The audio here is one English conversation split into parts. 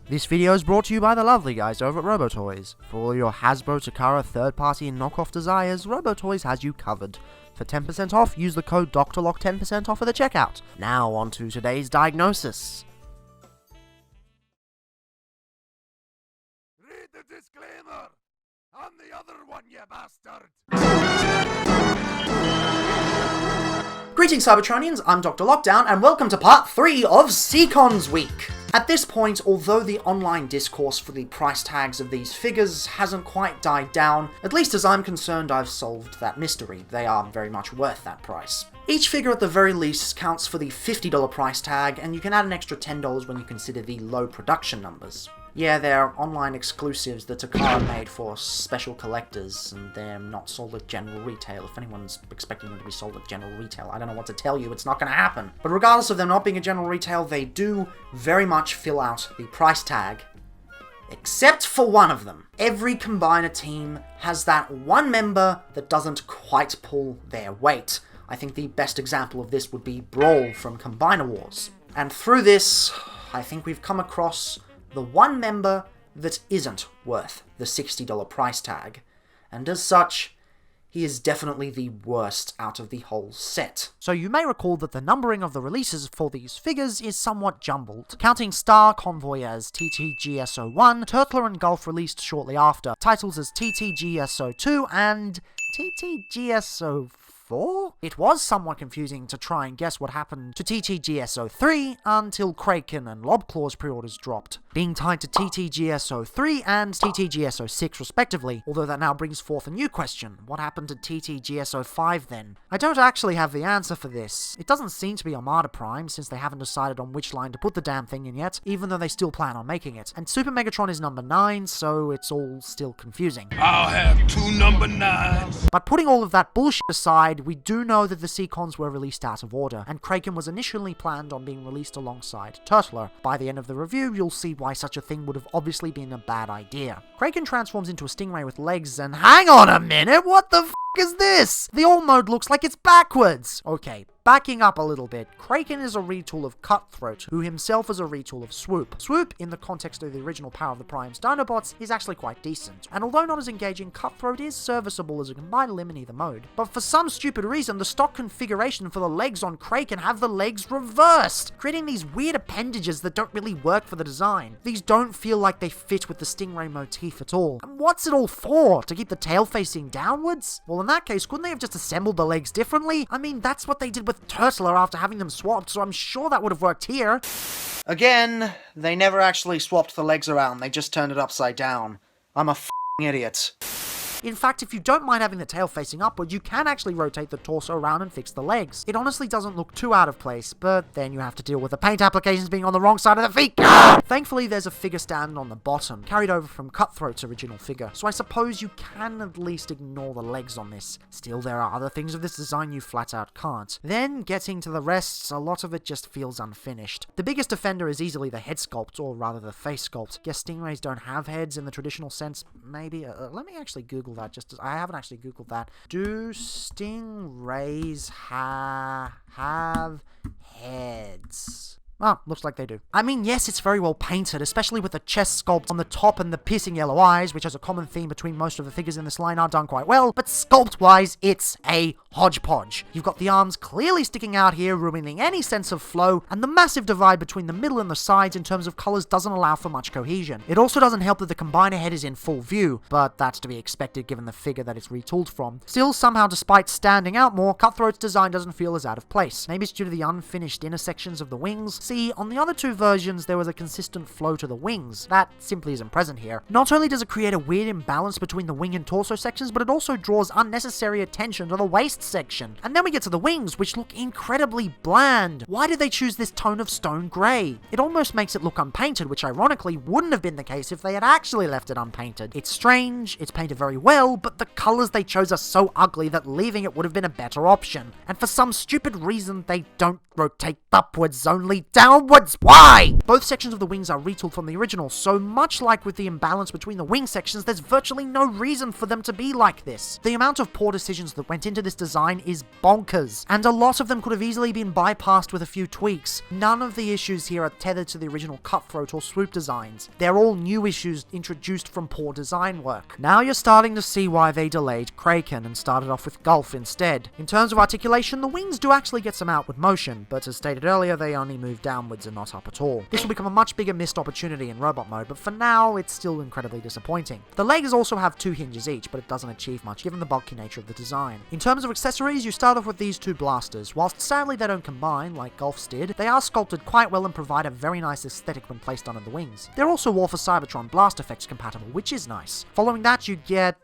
This video is brought to you by the lovely guys over at RoboToys. For all your Hasbro, Takara, third-party and knockoff desires, RoboToys has you covered. For 10% off, use the code DrLock 10% off at the checkout. Now on to today's diagnosis. Read the disclaimer! On the other one, you bastard! Greetings Cybertronians, I'm DrLockdown, and welcome to part 3 of Seacons Week. At this point, although the online discourse for the price tags of these figures hasn't quite died down, at least as I'm concerned I've solved that mystery. They are very much worth that price. Each figure at the very least counts for the $50 price tag, and you can add an extra $10 when you consider the low production numbers. Yeah, they're online exclusives that Takara made for special collectors, and they're not sold at general retail. If anyone's expecting them to be sold at general retail, I don't know what to tell you, it's not going to happen. But regardless of them not being at general retail, they do very much fill out the price tag. Except for one of them. Every Combiner team has that one member that doesn't quite pull their weight. I think the best example of this would be Brawl from Combiner Wars. And through this, I think we've come across the one member that isn't worth the $60 price tag, and as such, he is definitely the worst out of the whole set. So you may recall that the numbering of the releases for these figures is somewhat jumbled, counting Star Convoy as TT-GS01, Turtler and Gulf released shortly after, titles as TT-GS02 and TT-GS04? It was somewhat confusing to try and guess what happened to TT-GS03 until Kraken and Lobclaw's pre-orders dropped, being tied to TT-GS03 and TT-GS06 respectively, although that now brings forth a new question. What happened to TT-GS05 then? I don't actually have the answer for this. It doesn't seem to be Armada Prime, since they haven't decided on which line to put the damn thing in yet, even though they still plan on making it. And Super Megatron is number 9, so it's all still confusing. I'll have 2 number 9s. But putting all of that bullshit aside, we do know that the Seacons were released out of order, and Kraken was initially planned on being released alongside Turtler. By the end of the review, you'll see why such a thing would have obviously been a bad idea. Kraken transforms into a Stingray with legs, and hang on a minute, what the f*** is this? The all mode looks like it's backwards! Okay, backing up a little bit, Kraken is a retool of Cutthroat, who himself is a retool of Swoop. Swoop, in the context of the original Power of the Prime's Dinobots, is actually quite decent, and although not as engaging, Cutthroat is serviceable as a combined limb in either mode. But for some stupid reason, the stock configuration for the legs on Kraken have the legs reversed, creating these weird appendages that don't really work for the design. These don't feel like they fit with the Stingray motif at all. And what's it all for? To keep the tail facing downwards? Well, in that case, couldn't they have just assembled the legs differently? I mean, that's what they did with Turtler after having them swapped, so I'm sure that would have worked here. Again, they never actually swapped the legs around, they just turned it upside down. I'm a f***ing idiot. In fact, if you don't mind having the tail facing upward, you can actually rotate the torso around and fix the legs. It honestly doesn't look too out of place, but then you have to deal with the paint applications being on the wrong side of the feet. Thankfully, there's a figure stand on the bottom, carried over from Cutthroat's original figure, so I suppose you can at least ignore the legs on this. Still, there are other things of this design you flat out can't. Then, getting to the rest, a lot of it just feels unfinished. The biggest offender is easily the head sculpt, or rather the face sculpt. Guess Stingrays don't have heads in the traditional sense, maybe? Let me actually Google that, just as I haven't actually Googled that. Do Stingrays have heads? Oh, looks like they do. I mean, yes, it's very well painted, especially with the chest sculpt on the top and the piercing yellow eyes, which is a common theme between most of the figures in this line, are done quite well, but sculpt-wise, it's a hodgepodge. You've got the arms clearly sticking out here, ruining any sense of flow, and the massive divide between the middle and the sides in terms of colors doesn't allow for much cohesion. It also doesn't help that the Combiner head is in full view, but that's to be expected given the figure that it's retooled from. Still, somehow, despite standing out more, Cutthroat's design doesn't feel as out of place. Maybe it's due to the unfinished inner sections of the wings. See, on the other two versions, there was a consistent flow to the wings. That simply isn't present here. Not only does it create a weird imbalance between the wing and torso sections, but it also draws unnecessary attention to the waist section. And then we get to the wings, which look incredibly bland. Why did they choose this tone of stone grey? It almost makes it look unpainted, which ironically wouldn't have been the case if they had actually left it unpainted. It's strange, it's painted very well, but the colours they chose are so ugly that leaving it would have been a better option. And for some stupid reason, they don't rotate upwards, only downwards. Why? Both sections of the wings are retooled from the original, so much like with the imbalance between the wing sections, there's virtually no reason for them to be like this. The amount of poor decisions that went into this design is bonkers, and a lot of them could have easily been bypassed with a few tweaks. None of the issues here are tethered to the original cutthroat or swoop designs. They're all new issues introduced from poor design work. Now you're starting to see why they delayed Kraken and started off with Gulf instead. In terms of articulation, the wings do actually get some outward motion, but as stated earlier, they only move downwards and not up at all. This will become a much bigger missed opportunity in robot mode, but for now, it's still incredibly disappointing. The legs also have 2 hinges each, but it doesn't achieve much given the bulky nature of the design. In terms of accessories, you start off with these 2 blasters. Whilst sadly they don't combine like Gulf's did, they are sculpted quite well and provide a very nice aesthetic when placed under the wings. They're also War for Cybertron blast effects compatible, which is nice. Following that, you get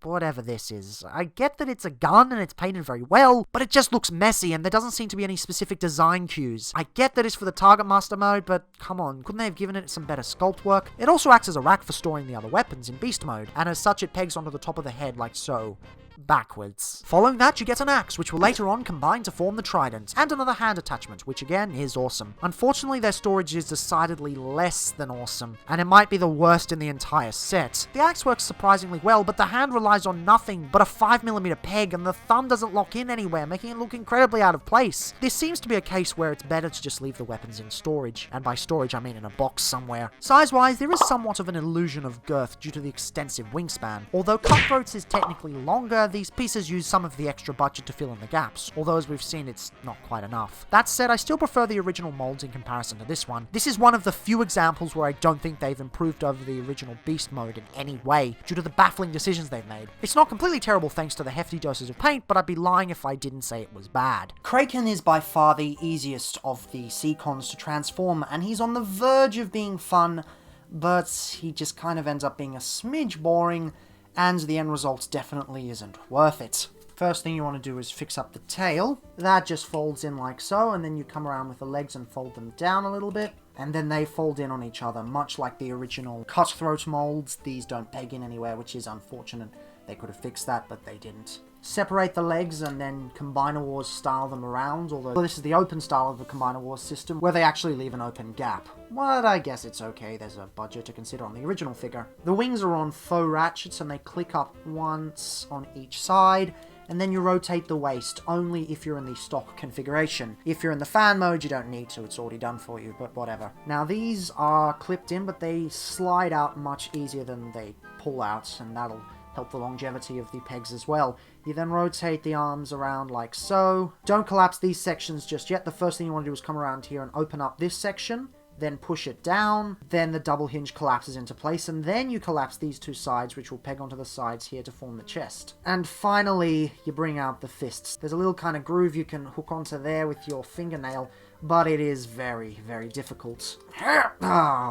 whatever this is. I get that it's a gun and it's painted very well, but it just looks messy and there doesn't seem to be any specific design cues. I get that it's for the Target Master mode, but come on, couldn't they have given it some better sculpt work? It also acts as a rack for storing the other weapons in Beast mode, and as such it pegs onto the top of the head like so. Backwards. Following that, you get an axe, which will later on combine to form the trident, and another hand attachment, which again is awesome. Unfortunately, their storage is decidedly less than awesome, and it might be the worst in the entire set. The axe works surprisingly well, but the hand relies on nothing but a 5mm peg, and the thumb doesn't lock in anywhere, making it look incredibly out of place. This seems to be a case where it's better to just leave the weapons in storage, and by storage I mean in a box somewhere. Size-wise, there is somewhat of an illusion of girth due to the extensive wingspan. Although Cutthroat's is technically longer, these pieces use some of the extra budget to fill in the gaps, although as we've seen it's not quite enough. That said, I still prefer the original molds in comparison to this one. This is one of the few examples where I don't think they've improved over the original Beast mode in any way, due to the baffling decisions they've made. It's not completely terrible thanks to the hefty doses of paint, but I'd be lying if I didn't say it was bad. Kraken is by far the easiest of the Seacons to transform, and he's on the verge of being fun, but he just kind of ends up being a smidge boring, and the end result definitely isn't worth it. First thing you want to do is fix up the tail. That just folds in like so, and then you come around with the legs and fold them down a little bit, and then they fold in on each other, much like the original Cutthroat molds. These don't peg in anywhere, which is unfortunate. They could have fixed that, but they didn't. Separate the legs and then Combiner Wars style them around, although this is the open style of the Combiner Wars system, where they actually leave an open gap. But I guess it's okay, there's a budget to consider on the original figure. The wings are on faux ratchets and they click up once on each side, and then you rotate the waist, only if you're in the stock configuration. If you're in the fan mode, you don't need to, it's already done for you, but whatever. Now these are clipped in, but they slide out much easier than they pull out, and that'll help the longevity of the pegs as well. You then rotate the arms around like so. Don't collapse these sections just yet. The first thing you want to do is come around here and open up this section, then push it down, then the double hinge collapses into place, and then you collapse these 2 sides, which will peg onto the sides here to form the chest. And finally, you bring out the fists. There's a little kind of groove you can hook onto there with your fingernail, but it is very, very difficult.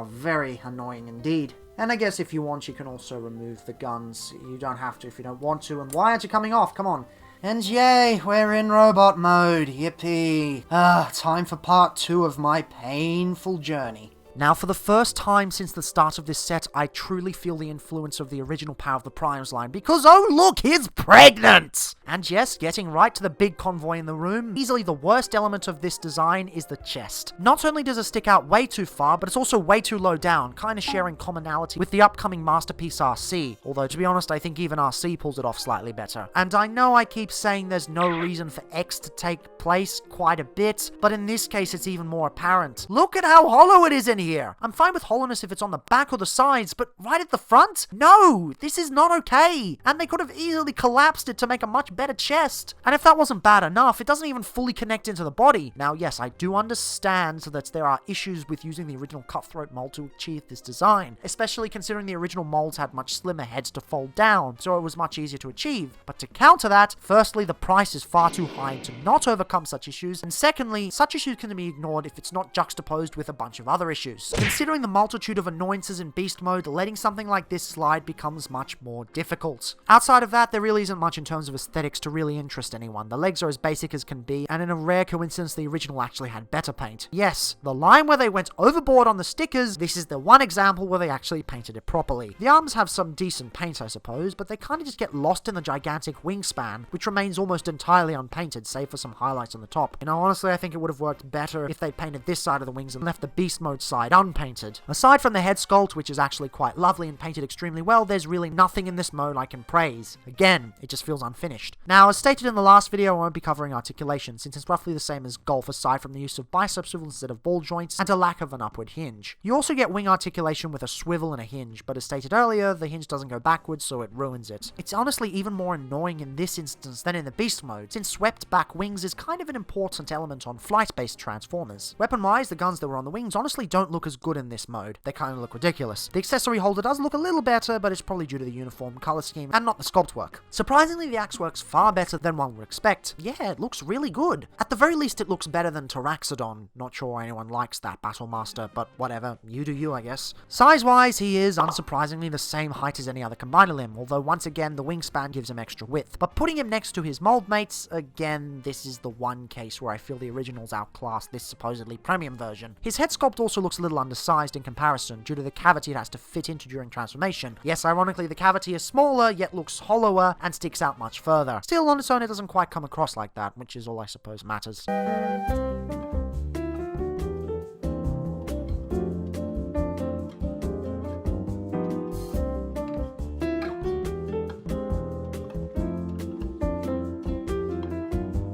Very annoying indeed. And I guess if you want, you can also remove the guns. You don't have to if you don't want to. And why aren't you coming off? Come on. And yay, we're in robot mode. Yippee. Time for part 2 of my painful journey. Now, for the first time since the start of this set, I truly feel the influence of the original Power of the Primes line, because oh look, he's pregnant! And yes, getting right to the big convoy in the room, easily the worst element of this design is the chest. Not only does it stick out way too far, but it's also way too low down, kind of sharing commonality with the upcoming Masterpiece RC, although to be honest, I think even RC pulls it off slightly better. And I know I keep saying there's no reason for X to take place quite a bit, but in this case it's even more apparent. Look at how hollow it is in here! I'm fine with hollowness if it's on the back or the sides, but right at the front? No! This is not okay! And they could have easily collapsed it to make a much better chest. And if that wasn't bad enough, it doesn't even fully connect into the body. Now yes, I do understand that there are issues with using the original Cutthroat mold to achieve this design, especially considering the original molds had much slimmer heads to fold down, so it was much easier to achieve. But to counter that, firstly, the price is far too high to not overcome such issues, and secondly, such issues can be ignored if it's not juxtaposed with a bunch of other issues. issues. Considering the multitude of annoyances in beast mode, letting something like this slide becomes much more difficult. Outside of that, there really isn't much in terms of aesthetics to really interest anyone. The legs are as basic as can be, and in a rare coincidence, the original actually had better paint. Yes, the line where they went overboard on the stickers, this is the one example where they actually painted it properly. The arms have some decent paint, I suppose, but they kind of just get lost in the gigantic wingspan, which remains almost entirely unpainted, save for some highlights on the top. You know, honestly, I think it would have worked better if they painted this side of the wings and left the beast mode side unpainted. Aside from the head sculpt, which is actually quite lovely and painted extremely well, there's really nothing in this mode I can praise. Again, it just feels unfinished. Now, as stated in the last video, I won't be covering articulation, since it's roughly the same as golf aside from the use of bicep swivel instead of ball joints and a lack of an upward hinge. You also get wing articulation with a swivel and a hinge, but as stated earlier, the hinge doesn't go backwards, so it ruins it. It's honestly even more annoying in this instance than in the beast mode, since swept back wings is kind of an important element on flight-based transformers. Weapon-wise, the guns that were on the wings honestly don't look as good in this mode. They kind of look ridiculous. The accessory holder does look a little better, but it's probably due to the uniform color scheme and not the sculpt work. Surprisingly, the axe works far better than one would expect. Yeah, it looks really good. At the very least, it looks better than Taraxodon. Not sure anyone likes that Battlemaster, but whatever. You do you, I guess. Size-wise, he is, unsurprisingly, the same height as any other combiner limb, although once again, the wingspan gives him extra width. But putting him next to his mold mates, again, this is the one case where I feel the originals outclass this supposedly premium version. His head sculpt also looks a little undersized in comparison, due to the cavity it has to fit into during transformation. Yes, ironically, the cavity is smaller, yet looks hollower and sticks out much further. Still, on its own, it doesn't quite come across like that, which is all I suppose matters.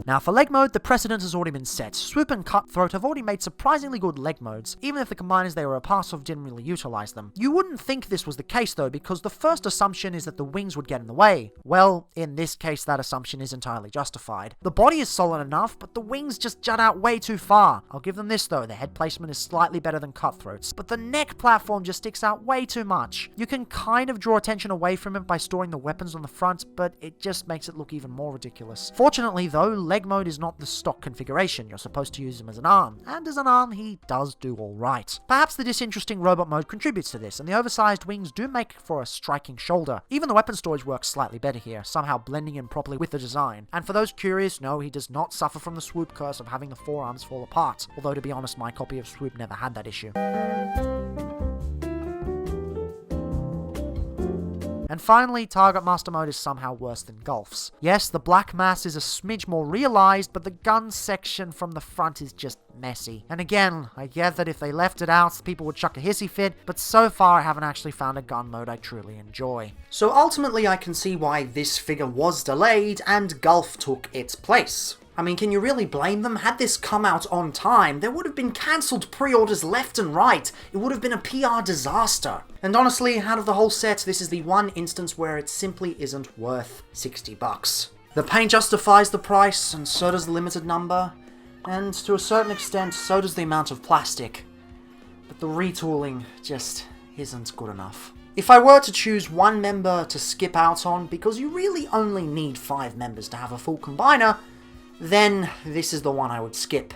Now for leg mode, the precedent has already been set. Swoop and Cutthroat have already made surprisingly good leg modes, even if the combiners they were a part of didn't really utilize them. You wouldn't think this was the case though, because the first assumption is that the wings would get in the way. Well, in this case that assumption is entirely justified. The body is solid enough, but the wings just jut out way too far. I'll give them this though, the head placement is slightly better than Cutthroat's, but the neck platform just sticks out way too much. You can kind of draw attention away from it by storing the weapons on the front, but it just makes it look even more ridiculous. Fortunately though, leg mode is not the stock configuration. You're supposed to use him as an arm, and as an arm he does do alright. Perhaps the disinteresting robot mode contributes to this, and the oversized wings do make for a striking shoulder. Even the weapon storage works slightly better here, somehow blending in properly with the design. And for those curious, no, he does not suffer from the Swoop curse of having the forearms fall apart, although to be honest my copy of Swoop never had that issue. And finally, Target Master Mode is somehow worse than Golf's. Yes, the black mass is a smidge more realized, but the gun section from the front is just messy. And again, I get that if they left it out, people would chuck a hissy fit, but so far I haven't actually found a gun mode I truly enjoy. So ultimately I can see why this figure was delayed and Golf took its place. I mean, can you really blame them? Had this come out on time, there would have been cancelled pre-orders left and right. It would have been a PR disaster. And honestly, out of the whole set, this is the one instance where it simply isn't worth $60. The paint justifies the price, and so does the limited number. And to a certain extent, so does the amount of plastic. But the retooling just isn't good enough. If I were to choose one member to skip out on, because you really only need 5 members to have a full combiner, then this is the one I would skip.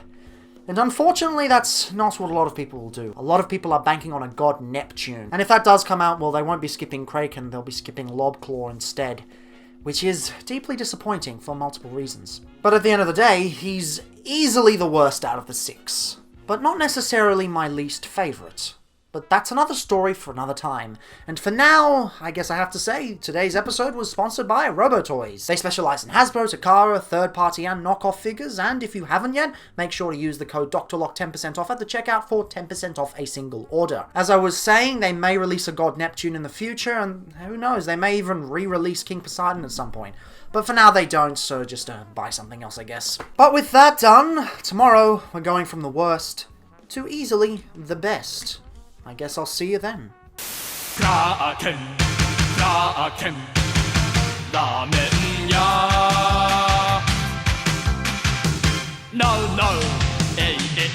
And unfortunately, that's not what a lot of people will do. A lot of people are banking on a god Neptune. And if that does come out, well, they won't be skipping Kraken, they'll be skipping Lobclaw instead. Which is deeply disappointing for multiple reasons. But at the end of the day, he's easily the worst out of the 6. But not necessarily my least favourite. But that's another story for another time. And for now, I guess I have to say, today's episode was sponsored by Robotoys. They specialise in Hasbro, Takara, third-party and knockoff figures, and if you haven't yet, make sure to use the code DrLock 10% off at the checkout for 10% off a single order. As I was saying, they may release a God Neptune in the future, and who knows, they may even re-release King Poseidon at some point. But for now they don't, so just buy something else, I guess. But with that done, tomorrow we're going from the worst to easily the best. I guess I'll see you then. Kraken, Kraken, ramen ya. No, no, ei, ei.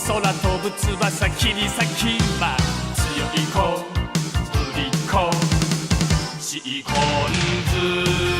空飛ぶ翼切り裂きは強い子、ぶりっ子、シーコンズ